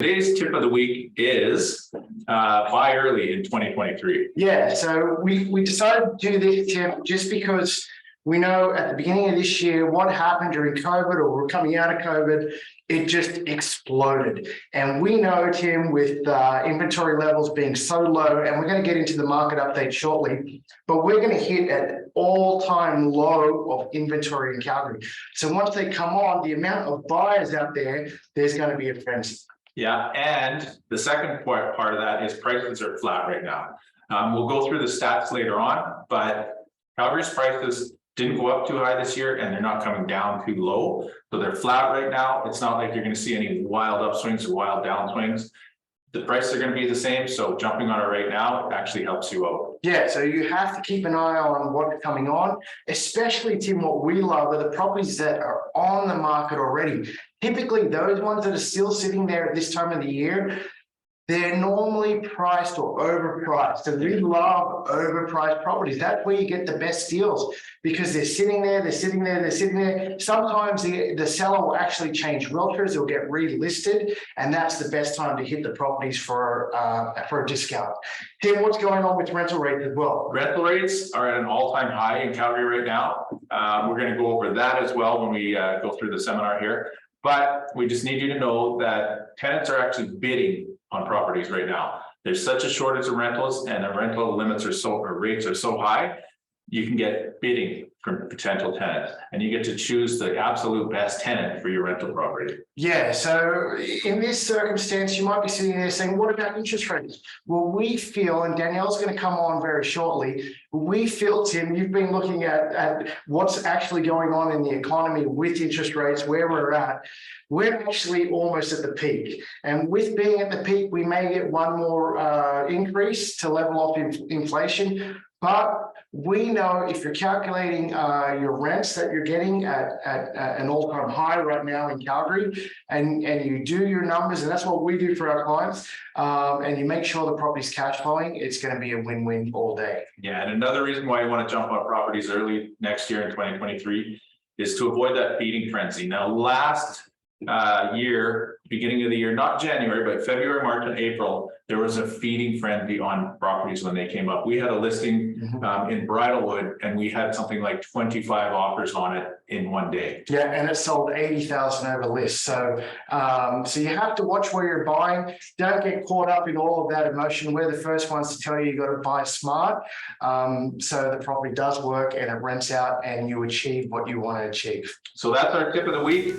Today's tip of the week is buy early in 2023. Yeah, so we decided to do this tip just because we know at the beginning of this year what happened during COVID, or we're coming out of COVID, it just exploded. And we know, Tim, with inventory levels being so low, and we're going to get into the market update shortly, but we're going to hit an all-time low of inventory in Calgary. So once they come on, the amount of buyers out there, there's going to be a frenzy. Yeah, and the second part of that is prices are flat right now. We'll go through the stats later on, but Calgary's prices didn't go up too high this year, and they're not coming down too low. So they're flat right now. It's not like you're going to see any wild upswings or wild downswings. The prices are going to be the same. So jumping on it right now, it actually helps you out. Yeah, so you have to keep an eye on what's coming on, especially, Tim, what we love are the properties that are on the market already. Typically, those ones that are still sitting there at this time of the year, they're normally priced or overpriced. And we love overpriced properties. That's where you get the best deals because they're sitting there, they're sitting there, they're sitting there. Sometimes the seller will actually change realtors, they'll get relisted, and that's the best time to hit the properties for a discount. Tim, what's going on with rental rates as well? Rental rates are at an all-time high in Calgary right now. We're going to go over that as well when we go through the seminar here. But we just need you to know that tenants are actually bidding on properties right now. There's such a shortage of rentals, and the rental limits or rates are so high, you can get bidding from potential tenants, and you get to choose the absolute best tenant for your rental property. Yeah, so in this circumstance, you might be sitting there saying, what about interest rates? Well, we feel, and Danielle's going to come on very shortly, we feel, Tim, you've been looking at what's actually going on in the economy with interest rates, where we're at. We're actually almost at the peak. And with being at the peak, we may get one more increase to level off inflation. But we know if you're calculating your rents that you're getting at an all-time high right now in Calgary, and you do your numbers, and that's what we do for our clients, and you make sure the property's cash flowing, it's going to be a win-win all day. Yeah, and another reason why you want to jump on properties early next year in 2023 is to avoid that feeding frenzy. Now, last year, beginning of the year, not January, but February, March, and April, there was a feeding frenzy on properties when they came up. We had a listing in Bridalwood, and we had something like 25 offers on it in one day. Yeah, and it sold 80,000 over list. So, so you have to watch where you're buying. Don't get caught up in all of that emotion. We're the first ones to tell you got to buy smart, so the property does work and it rents out, and you achieve what you want to achieve. So that's our tip of the week.